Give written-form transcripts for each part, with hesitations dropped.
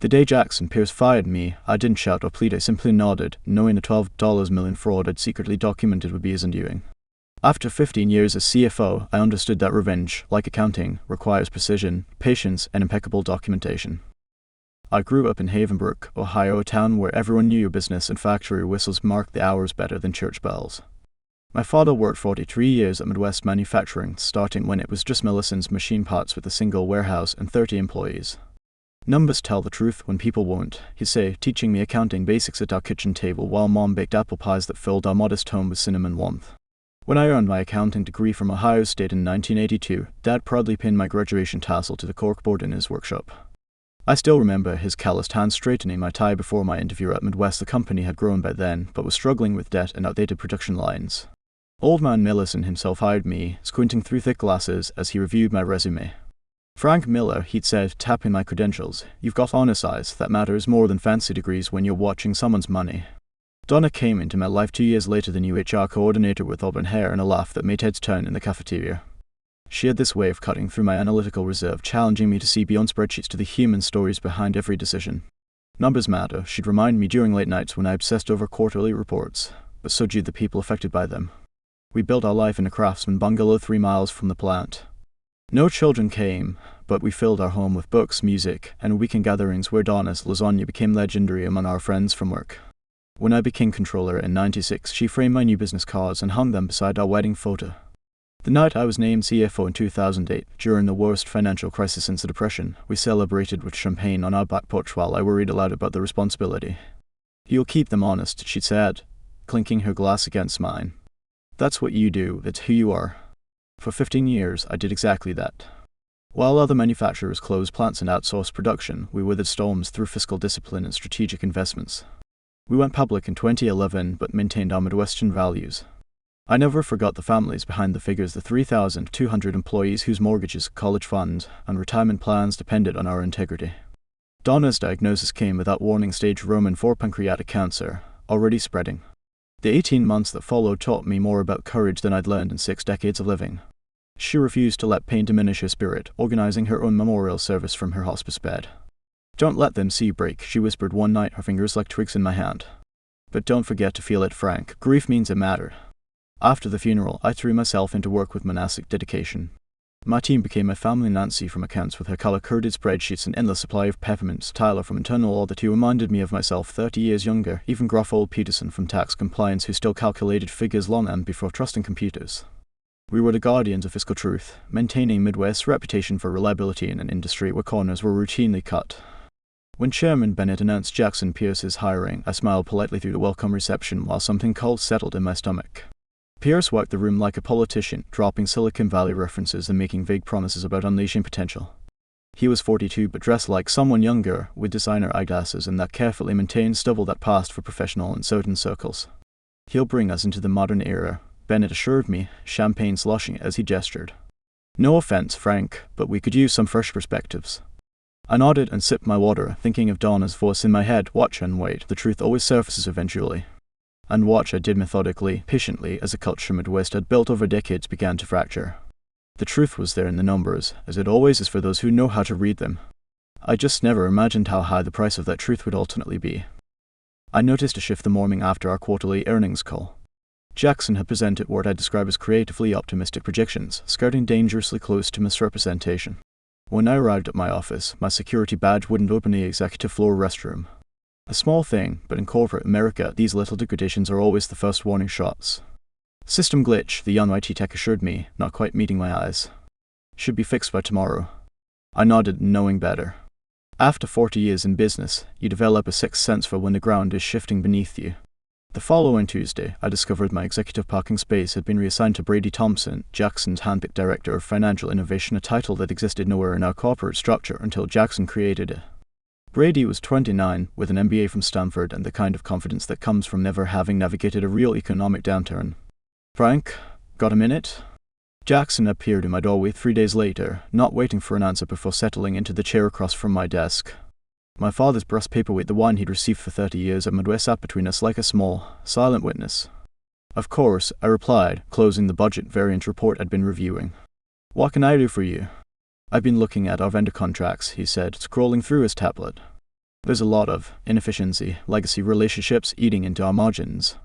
The day Jackson Pierce fired me, I didn't shout or plead, I simply nodded, knowing the $12 million fraud I'd secretly documented would be his undoing. After 15 years as CFO, I understood that revenge, like accounting, requires precision, patience, and impeccable documentation. I grew up in Havenbrook, Ohio, a town where everyone knew your business and factory whistles marked the hours better than church bells. My father worked 43 years at Midwest Manufacturing, starting when it was just Millicent's machine parts with a single warehouse and 30 employees. Numbers tell the truth when people won't, he'd say, teaching me accounting basics at our kitchen table while Mom baked apple pies that filled our modest home with cinnamon warmth. When I earned my accounting degree from Ohio State in 1982, Dad proudly pinned my graduation tassel to the corkboard in his workshop. I still remember his calloused hand straightening my tie before my interview at Midwest. The company had grown by then, but was struggling with debt and outdated production lines. Old man Millison himself hired me, squinting through thick glasses as he reviewed my resume. "Frank Miller," he'd said, tapping my credentials, "you've got honest eyes. That matters more than fancy degrees when you're watching someone's money." Donna came into my life 2 years later, the new HR coordinator with auburn hair and a laugh that made heads turn in the cafeteria. She had this way of cutting through my analytical reserve, challenging me to see beyond spreadsheets to the human stories behind every decision. Numbers matter, she'd remind me during late nights when I obsessed over quarterly reports, but so did the people affected by them. We built our life in a craftsman bungalow 3 miles from the plant. No children came, but we filled our home with books, music, and weekend gatherings where Donna's lasagna became legendary among our friends from work. When I became controller in '96, she framed my new business cards and hung them beside our wedding photo. The night I was named CFO in 2008, during the worst financial crisis since the Depression, we celebrated with champagne on our back porch while I worried aloud about the responsibility. "You'll keep them honest," she'd said, clinking her glass against mine. "That's what you do, it's who you are." For 15 years, I did exactly that. While other manufacturers closed plants and outsourced production, we weathered storms through fiscal discipline and strategic investments. We went public in 2011, but maintained our Midwestern values. I never forgot the families behind the figures, the 3,200 employees whose mortgages, college funds, and retirement plans depended on our integrity. Donna's diagnosis came without warning: stage Roman 4 pancreatic cancer, already spreading. The 18 months that followed taught me more about courage than I'd learned in 6 decades of living. She refused to let pain diminish her spirit, organizing her own memorial service from her hospice bed. "Don't let them see you break," she whispered one night, her fingers like twigs in my hand. "But don't forget to feel it, Frank. Grief means it mattered." After the funeral, I threw myself into work with monastic dedication. My team became my family. Nancy from accounts with her color-coded spreadsheets and endless supply of peppermints, Tyler from internal audit who reminded me of myself 30 years younger, even gruff old Peterson from tax compliance who still calculated figures long and before trusting computers. We were the guardians of fiscal truth, maintaining Midwest's reputation for reliability in an industry where corners were routinely cut. When Chairman Bennett announced Jackson Pierce's hiring, I smiled politely through the welcome reception while something cold settled in my stomach. Pierce walked the room like a politician, dropping Silicon Valley references and making vague promises about unleashing potential. He was 42 but dressed like someone younger, with designer eyeglasses and that carefully maintained stubble that passed for professional in certain circles. "He'll bring us into the modern era," Bennett assured me, champagne sloshing as he gestured. "No offense, Frank, but we could use some fresh perspectives." I nodded and sipped my water, thinking of Donna's voice in my head: "Watch and wait, the truth always surfaces eventually." And watch I did methodically, patiently, as the culture Midwest had built over decades began to fracture. The truth was there in the numbers, as it always is for those who know how to read them. I just never imagined how high the price of that truth would ultimately be. I noticed a shift the morning after our quarterly earnings call. Jackson had presented what I describe as creatively optimistic projections, skirting dangerously close to misrepresentation. When I arrived at my office, my security badge wouldn't open the executive floor restroom. A small thing, but in corporate America, these little degradations are always the first warning shots. "System glitch," the young IT tech assured me, not quite meeting my eyes. "Should be fixed by tomorrow." I nodded, knowing better. After 40 years in business, you develop a sixth sense for when the ground is shifting beneath you. The following Tuesday, I discovered my executive parking space had been reassigned to Brady Thompson, Jackson's handpicked director of financial innovation, a title that existed nowhere in our corporate structure until Jackson created it. Brady was 29, with an MBA from Stanford and the kind of confidence that comes from never having navigated a real economic downturn. "Frank, got a minute?" Jackson appeared in my doorway 3 days later, not waiting for an answer before settling into the chair across from my desk. My father's brass paperweight, the one he'd received for 30 years at Midwest, sat between us like a small, silent witness. "Of course," I replied, closing the budget variance report I'd been reviewing. "What can I do for you?" "I've been looking at our vendor contracts," he said, scrolling through his tablet. There's a lot of inefficiency, legacy relationships eating into our margins.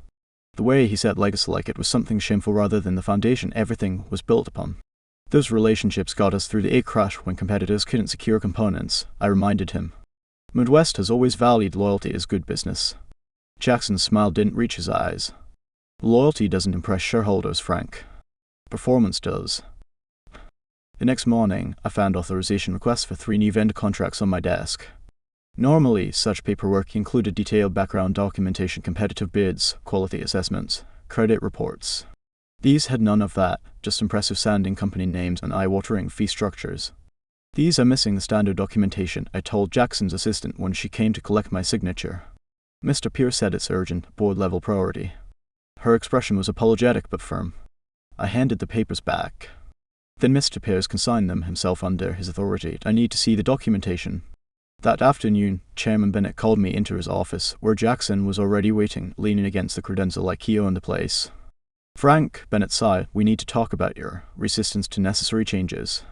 The way he said legacy like it was something shameful rather than the foundation everything was built upon. Those relationships got us through the A crash when competitors couldn't secure components, I reminded him. Midwest has always valued loyalty as good business. Jackson's smile didn't reach his eyes. Loyalty doesn't impress shareholders, Frank. Performance does. The next morning, I found authorization requests for 3 new vendor contracts on my desk. Normally, such paperwork included detailed background documentation, competitive bids, quality assessments, credit reports. These had none of that, just impressive sounding company names and eye-watering fee structures. These are missing the standard documentation, I told Jackson's assistant when she came to collect my signature. Mr. Pierce said it's urgent, board-level priority. Her expression was apologetic but firm. I handed the papers back. Then Mr. Pierce consigned them himself under his authority. I need to see the documentation. That afternoon, Chairman Bennett called me into his office, where Jackson was already waiting, leaning against the credenza like he owned the place. "Frank," Bennett sighed, "we need to talk about your resistance to necessary changes."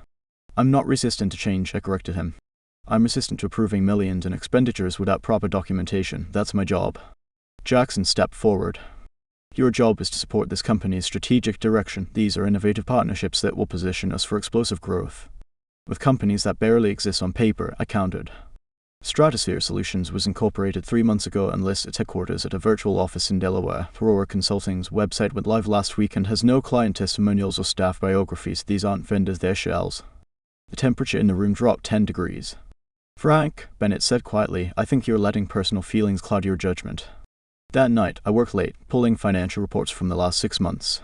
"I'm not resistant to change," I corrected him. "I'm resistant to approving millions in expenditures without proper documentation. That's my job." Jackson stepped forward. "Your job is to support this company's strategic direction. These are innovative partnerships that will position us for explosive growth. With companies that barely exist on paper," I countered. Stratosphere Solutions was incorporated 3 months ago and lists its headquarters at a virtual office in Delaware. Thrower Consulting's website went live last week and has no client testimonials or staff biographies. These aren't vendors, they're shells. The temperature in the room dropped 10 degrees. "Frank," Bennett said quietly, "I think you're letting personal feelings cloud your judgment." That night, I worked late, pulling financial reports from the last 6 months.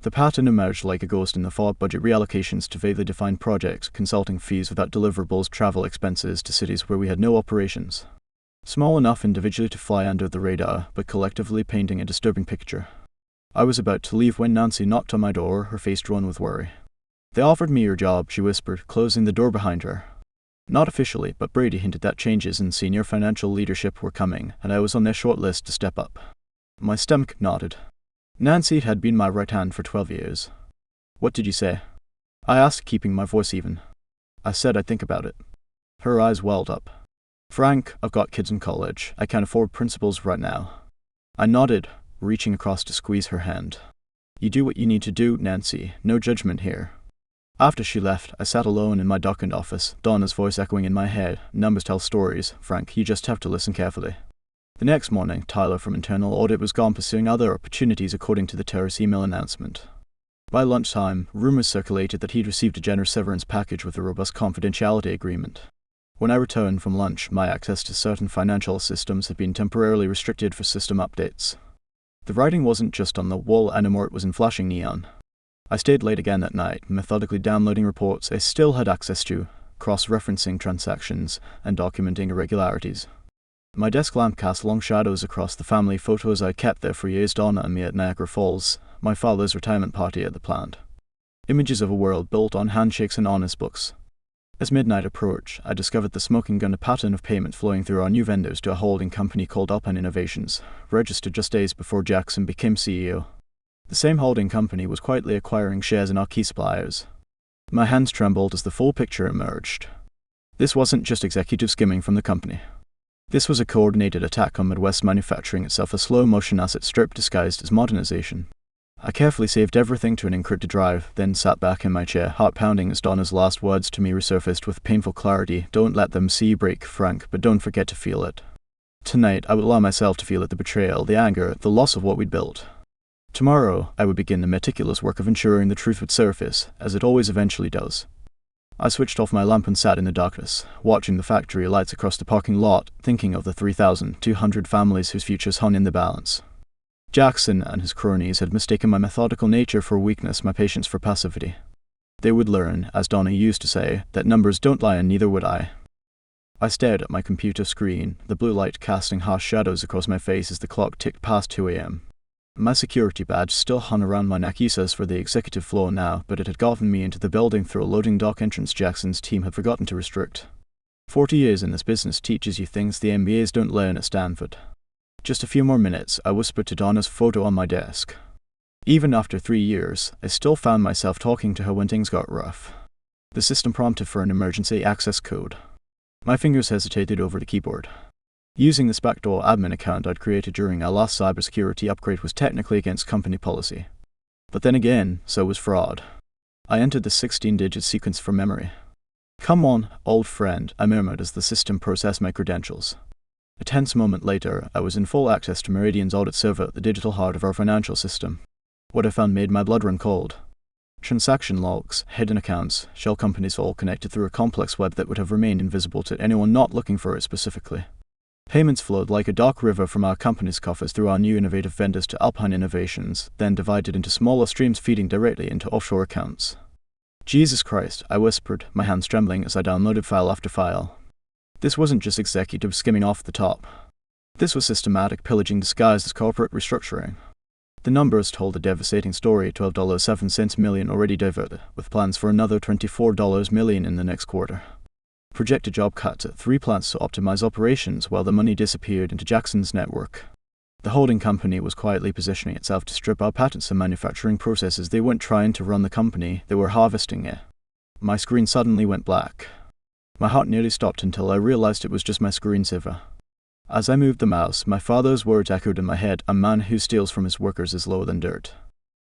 The pattern emerged like a ghost in the fog: budget reallocations to vaguely defined projects, consulting fees without deliverables, travel expenses to cities where we had no operations. Small enough individually to fly under the radar, but collectively painting a disturbing picture. I was about to leave when Nancy knocked on my door, her face drawn with worry. "They offered me your job," she whispered, closing the door behind her. Not officially, but Brady hinted that changes in senior financial leadership were coming, and I was on their short list to step up. My stomach nodded. Nancy had been my right hand for 12 years. "What did you say?" I asked, keeping my voice even. "I said I'd think about it." Her eyes welled up. "Frank, I've got kids in college. I can't afford principals right now." I nodded, reaching across to squeeze her hand. "You do what you need to do, Nancy. No judgment here." After she left, I sat alone in my darkened office, Donna's voice echoing in my head. "Numbers tell stories, Frank. You just have to listen carefully." The next morning, Tyler from internal audit was gone pursuing other opportunities according to the terrorist email announcement. By lunchtime, rumors circulated that he'd received a generous severance package with a robust confidentiality agreement. When I returned from lunch, my access to certain financial systems had been temporarily restricted for system updates. The writing wasn't just on the wall anymore, it was in flashing neon. I stayed late again that night, methodically downloading reports I still had access to, cross-referencing transactions, and documenting irregularities. My desk lamp cast long shadows across the family photos I kept there for years: Donna and me at Niagara Falls, my father's retirement party at the plant. Images of a world built on handshakes and honest books. As midnight approached, I discovered the smoking gun: a pattern of payment flowing through our new vendors to a holding company called Alpine Innovations, registered just days before Jackson became CEO. The same holding company was quietly acquiring shares in our key suppliers. My hands trembled as the full picture emerged. This wasn't just executive skimming from the company. This was a coordinated attack on Midwest manufacturing itself, a slow-motion asset strip disguised as modernization. I carefully saved everything to an encrypted drive, then sat back in my chair, heart pounding as Donna's last words to me resurfaced with painful clarity. "Don't let them see you break, Frank, but don't forget to feel it." Tonight, I would allow myself to feel it: the betrayal, the anger, the loss of what we'd built. Tomorrow, I would begin the meticulous work of ensuring the truth would surface, as it always eventually does. I switched off my lamp and sat in the darkness, watching the factory lights across the parking lot, thinking of the 3,200 families whose futures hung in the balance. Jackson and his cronies had mistaken my methodical nature for weakness, my patience for passivity. They would learn, as Donna used to say, that numbers don't lie, and neither would I. I stared at my computer screen, the blue light casting harsh shadows across my face as the clock ticked past 2 a.m. My security badge still hung around my neck, useless for the executive floor now, but it had gotten me into the building through a loading dock entrance Jackson's team had forgotten to restrict. 40 years in this business teaches you things the MBAs don't learn at Stanford. Just a few more minutes, I whispered to Donna's photo on my desk. Even after 3 years, I still found myself talking to her when things got rough. The system prompted for an emergency access code. My fingers hesitated over the keyboard. Using this backdoor admin account I'd created during our last cybersecurity upgrade was technically against company policy. But then again, so was fraud. I entered the 16-digit sequence from memory. "Come on, old friend," I murmured as the system processed my credentials. A tense moment later, I was in full access to Meridian's audit server at the digital heart of our financial system. What I found made my blood run cold. Transaction logs, hidden accounts, shell companies all connected through a complex web that would have remained invisible to anyone not looking for it specifically. Payments flowed like a dark river from our company's coffers through our new innovative vendors to Alpine Innovations, then divided into smaller streams feeding directly into offshore accounts. "Jesus Christ," I whispered, my hands trembling as I downloaded file after file. This wasn't just executives skimming off the top. This was systematic pillaging disguised as corporate restructuring. The numbers told a devastating story: $12.07 million already diverted, with plans for another $24 million in the next quarter. Projected job cuts at 3 plants to optimize operations while the money disappeared into Jackson's network. The holding company was quietly positioning itself to strip our patents and manufacturing processes. They weren't trying to run the company, they were harvesting it. My screen suddenly went black. My heart nearly stopped until I realized it was just my screensaver. As I moved the mouse, my father's words echoed in my head: "A man who steals from his workers is lower than dirt."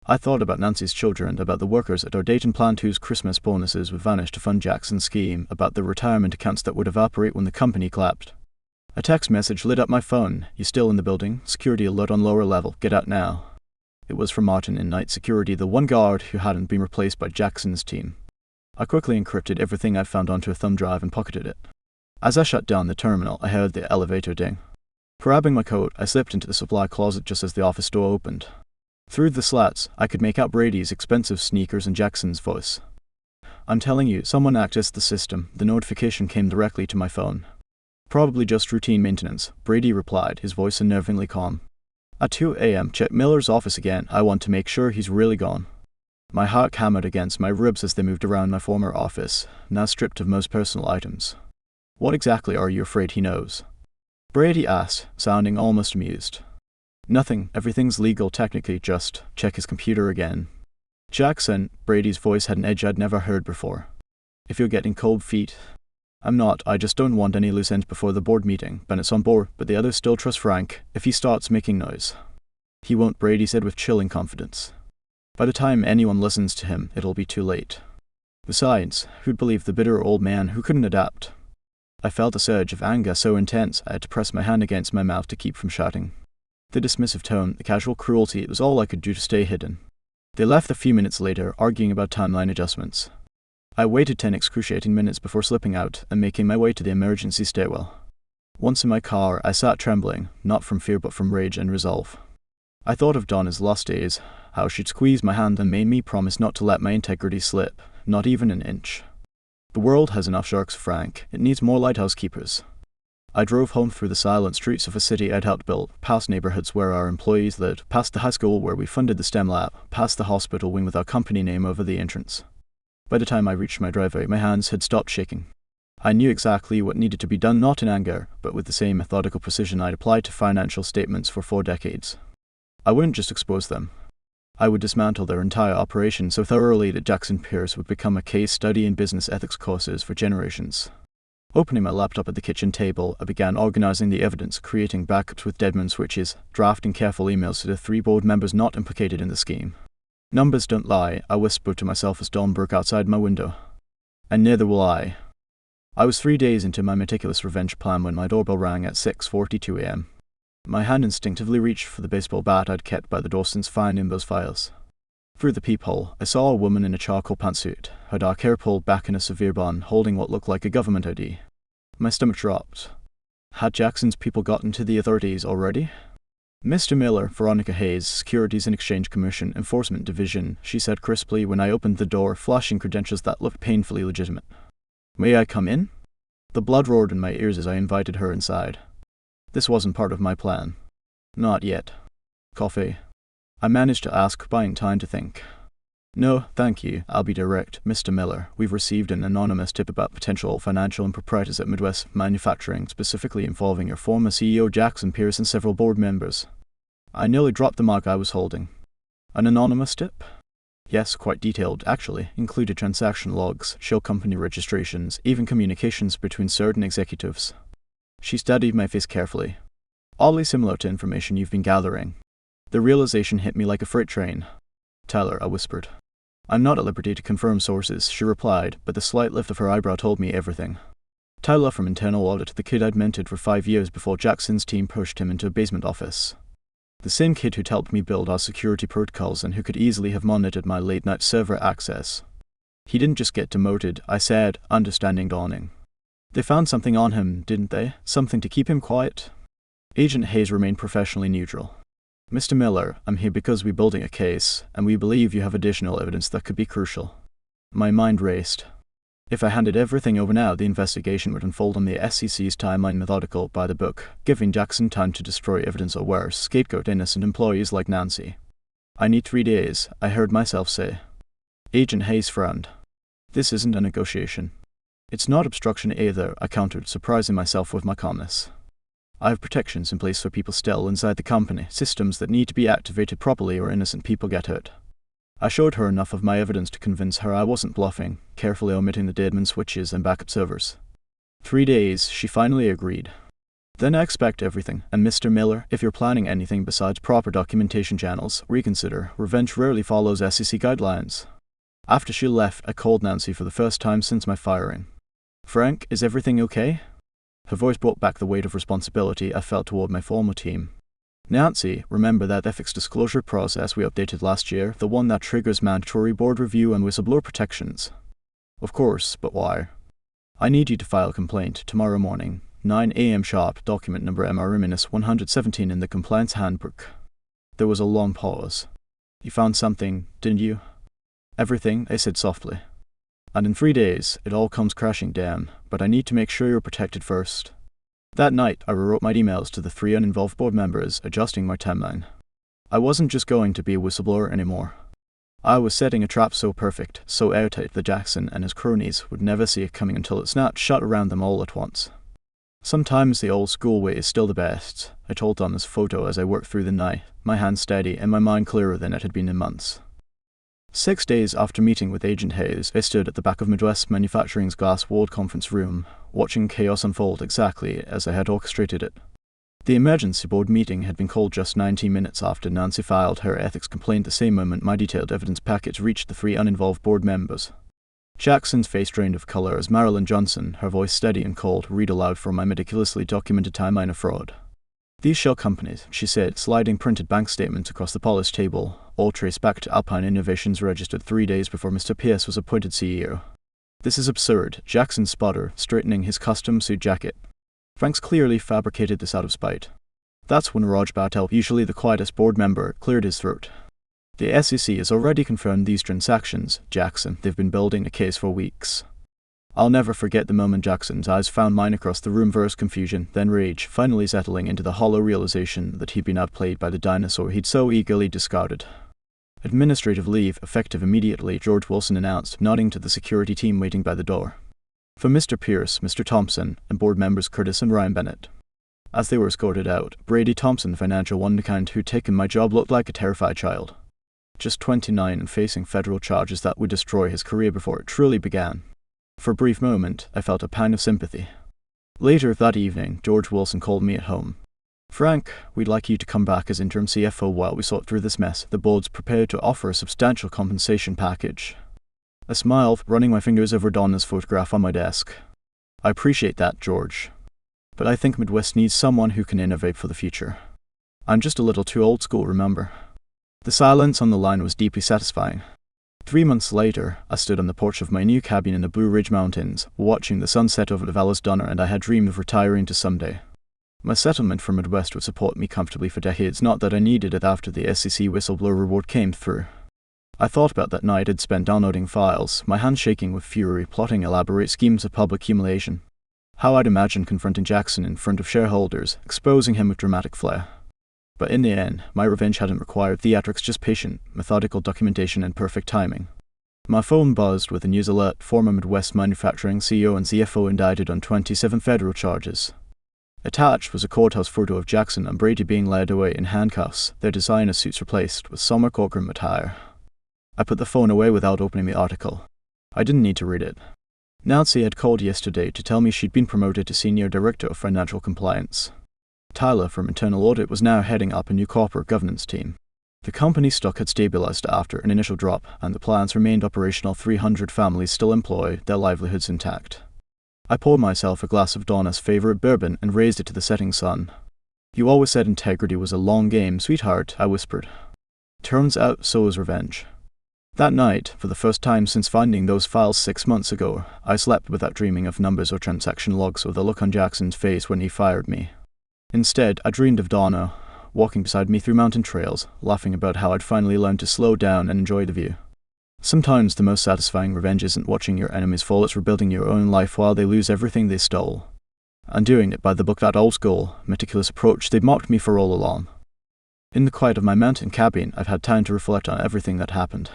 I thought about Nancy's children, and about the workers at our Dayton plant whose Christmas bonuses would vanish to fund Jackson's scheme, about the retirement accounts that would evaporate when the company collapsed. A text message lit up my phone. "You still in the building? Security alert on lower level. Get out now." It was from Martin in night security, the one guard who hadn't been replaced by Jackson's team. I quickly encrypted everything I'd found onto a thumb drive and pocketed it. As I shut down the terminal, I heard the elevator ding. Grabbing my coat, I slipped into the supply closet just as the office door opened. Through the slats, I could make out Brady's expensive sneakers and Jackson's voice. "I'm telling you, someone accessed the system." The notification came directly to my phone. "Probably just routine maintenance," Brady replied, his voice unnervingly calm. "At 2 a.m., check Miller's office again. I want to make sure he's really gone." My heart hammered against my ribs as they moved around my former office, now stripped of most personal items. "What exactly are you afraid he knows?" Brady asked, sounding almost amused. "Nothing. Everything's legal technically, just check his computer again." "Jackson," Brady's voice had an edge I'd never heard before. "If you're getting cold feet." "I'm not. I just don't want any loose ends before the board meeting. Bennett's on board, but the others still trust Frank. If he starts making noise." "He won't," Brady said with chilling confidence. "By the time anyone listens to him, it'll be too late. Besides, who'd believe the bitter old man who couldn't adapt?" I felt a surge of anger so intense I had to press my hand against my mouth to keep from shouting. The dismissive tone, the casual cruelty, it was all I could do to stay hidden. They left a few minutes later, arguing about timeline adjustments. I waited 10 excruciating minutes before slipping out and making my way to the emergency stairwell. Once in my car, I sat trembling, not from fear but from rage and resolve. I thought of Donna's lost days, how she'd squeezed my hand and made me promise not to let my integrity slip, not even an inch. The world has enough sharks, Frank. It needs more lighthouse keepers. I drove home through the silent streets of a city I'd helped build, past neighborhoods where our employees lived, past the high school where we funded the STEM lab, past the hospital wing with our company name over the entrance. By the time I reached my driveway, my hands had stopped shaking. I knew exactly what needed to be done, not in anger, but with the same methodical precision I'd applied to financial statements for 4 decades. I wouldn't just expose them. I would dismantle their entire operation so thoroughly that Jackson Pierce would become a case study in business ethics courses for generations. Opening my laptop at the kitchen table, I began organizing the evidence, creating backups with Deadman switches, drafting careful emails to the 3 board members not implicated in the scheme. "Numbers don't lie," I whispered to myself as dawn broke outside my window. "And neither will I." I was 3 days into my meticulous revenge plan when my doorbell rang at 6:42 a.m. My hand instinctively reached for the baseball bat I'd kept by the door since finding those files. Through the peephole, I saw a woman in a charcoal pantsuit, her dark hair pulled back in a severe bun, holding what looked like a government ID. My stomach dropped. Had Jackson's people gotten to the authorities already? "Mr. Miller, Veronica Hayes, Securities and Exchange Commission, Enforcement Division," she said crisply when I opened the door, flashing credentials that looked painfully legitimate. "May I come in?" The blood roared in my ears as I invited her inside. This wasn't part of my plan. Not yet. "Coffee?" I managed to ask, buying time to think. "No, thank you. I'll be direct. Mr. Miller, we've received an anonymous tip about potential financial improprieties at Midwest Manufacturing, specifically involving your former CEO Jackson Pierce and several board members." I nearly dropped the mug I was holding. "An anonymous tip?" Yes, quite detailed, actually, included transaction logs, shell company registrations, even communications between certain executives. She studied my face carefully. Oddly similar to information you've been gathering. The realization hit me like a freight train. Tyler, I whispered. I'm not at liberty to confirm sources, she replied, but the slight lift of her eyebrow told me everything. Tyler from internal audit, the kid I'd mentored for 5 years before Jackson's team pushed him into a basement office. The same kid who'd helped me build our security protocols and who could easily have monitored my late-night server access. He didn't just get demoted, I said, understanding dawning. They found something on him, didn't they? Something to keep him quiet? Agent Hayes remained professionally neutral. Mr. Miller, I'm here because we're building a case, and we believe you have additional evidence that could be crucial. My mind raced. If I handed everything over now, the investigation would unfold on the SEC's timeline, methodical, by the book, giving Jackson time to destroy evidence or worse, scapegoat innocent employees like Nancy. I need 3 days, I heard myself say. Agent Hayes frowned. This isn't a negotiation. It's not obstruction either, I countered, surprising myself with my calmness. I have protections in place for people still inside the company, systems that need to be activated properly or innocent people get hurt. I showed her enough of my evidence to convince her I wasn't bluffing, carefully omitting the daemon switches and backup servers. 3 days, she finally agreed. Then I expect everything, and Mr. Miller, if you're planning anything besides proper documentation channels, reconsider. Revenge rarely follows SEC guidelines. After she left, I called Nancy for the first time since my firing. Frank, is everything okay? Her voice brought back the weight of responsibility I felt toward my former team. Nancy, remember that ethics disclosure process we updated last year, the one that triggers mandatory board review and whistleblower protections? Of course, but why? I need you to file a complaint tomorrow morning, 9 a.m. sharp, document number MR-117 in the compliance handbook. There was a long pause. You found something, didn't you? Everything, I said softly. And in 3 days, it all comes crashing down, but I need to make sure you're protected first. That night, I rewrote my emails to the 3 uninvolved board members, adjusting my timeline. I wasn't just going to be a whistleblower anymore. I was setting a trap so perfect, so airtight that Jackson and his cronies would never see it coming until it snapped shut around them all at once. Sometimes the old school way is still the best, I told on this photo as I worked through the night, my hands steady and my mind clearer than it had been in months. 6 days after meeting with Agent Hayes, I stood at the back of Midwest Manufacturing's glass-walled conference room, watching chaos unfold exactly as I had orchestrated it. The emergency board meeting had been called just 19 minutes after Nancy filed her ethics complaint, the same moment my detailed evidence package reached the 3 uninvolved board members. Jackson's face drained of color as Marilyn Johnson, her voice steady and cold, read aloud from my meticulously documented timeline of fraud. These shell companies, she said, sliding printed bank statements across the polished table, all traced back to Alpine Innovations registered 3 days before Mr. Pierce was appointed CEO. This is absurd, Jackson sputtered, straightening his custom suit jacket. Frank's clearly fabricated this out of spite. That's when Raj Patel, usually the quietest board member, cleared his throat. The SEC has already confirmed these transactions, Jackson. They've been building a case for weeks. I'll never forget the moment Jackson's eyes found mine across the room, first confusion, then rage, finally settling into the hollow realization that he'd been outplayed by the dinosaur he'd so eagerly discarded. Administrative leave, effective immediately, George Wilson announced, nodding to the security team waiting by the door. For Mr. Pierce, Mr. Thompson, and board members Curtis and Ryan Bennett. As they were escorted out, Brady Thompson, the financial wonderkind who'd taken my job, looked like a terrified child. Just 29 and facing federal charges that would destroy his career before it truly began. For a brief moment, I felt a pang of sympathy. Later that evening, George Wilson called me at home. Frank, we'd like you to come back as interim CFO while we sort through this mess. The board's prepared to offer a substantial compensation package. I smiled, running my fingers over Donna's photograph on my desk. I appreciate that, George. But I think Midwest needs someone who can innovate for the future. I'm just a little too old school, remember? The silence on the line was deeply satisfying. 3 months later, I stood on the porch of my new cabin in the Blue Ridge Mountains, watching the sunset over the Valles Donner, and I had dreamed of retiring to someday. My settlement for Midwest would support me comfortably for decades, not that I needed it after the SEC whistleblower reward came through. I thought about that night I'd spent downloading files, my hands shaking with fury, plotting elaborate schemes of public humiliation. How I'd imagined confronting Jackson in front of shareholders, exposing him with dramatic flair. But in the end, my revenge hadn't required theatrics, just patient, methodical documentation and perfect timing. My phone buzzed with a news alert: former Midwest Manufacturing CEO and CFO indicted on 27 federal charges. Attached was a courthouse photo of Jackson and Brady being led away in handcuffs, their designer suits replaced with summer courtroom attire. I put the phone away without opening the article. I didn't need to read it. Nancy had called yesterday to tell me she'd been promoted to Senior Director of Financial Compliance. Tyler from Internal Audit was now heading up a new corporate governance team. The company stock had stabilized after an initial drop, and the plants remained operational. 300 families still employ, their livelihoods intact. I poured myself a glass of Donna's favorite bourbon and raised it to the setting sun. "You always said integrity was a long game, sweetheart," I whispered. "Turns out so is revenge." That night, for the first time since finding those files 6 months ago, I slept without dreaming of numbers or transaction logs or the look on Jackson's face when he fired me. Instead, I dreamed of Donna, walking beside me through mountain trails, laughing about how I'd finally learned to slow down and enjoy the view. Sometimes the most satisfying revenge isn't watching your enemies fall, it's rebuilding your own life while they lose everything they stole. And doing it by the book, that old school, meticulous approach they'd mocked me for all along. In the quiet of my mountain cabin, I've had time to reflect on everything that happened.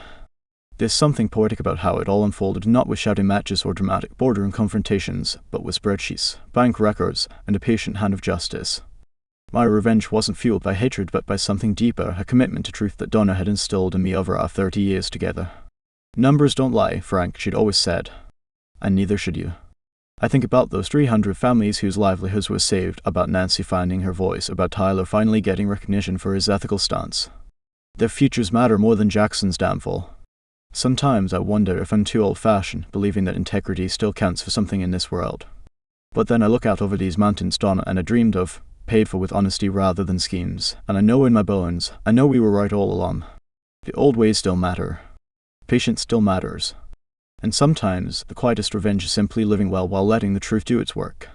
There's something poetic about how it all unfolded, not with shouting matches or dramatic boardroom confrontations, but with spreadsheets, bank records, and a patient hand of justice. My revenge wasn't fueled by hatred, but by something deeper, a commitment to truth that Donna had instilled in me over our 30 years together. "Numbers don't lie, Frank," she'd always said. And neither should you. I think about those 300 families whose livelihoods were saved, about Nancy finding her voice, about Tyler finally getting recognition for his ethical stance. Their futures matter more than Jackson's downfall. Sometimes I wonder if I'm too old-fashioned, believing that integrity still counts for something in this world. But then I look out over these mountains, Donna, and I dreamed of, paid for with honesty rather than schemes. And I know in my bones, I know we were right all along. The old ways still matter. Patience still matters. And sometimes, the quietest revenge is simply living well while letting the truth do its work.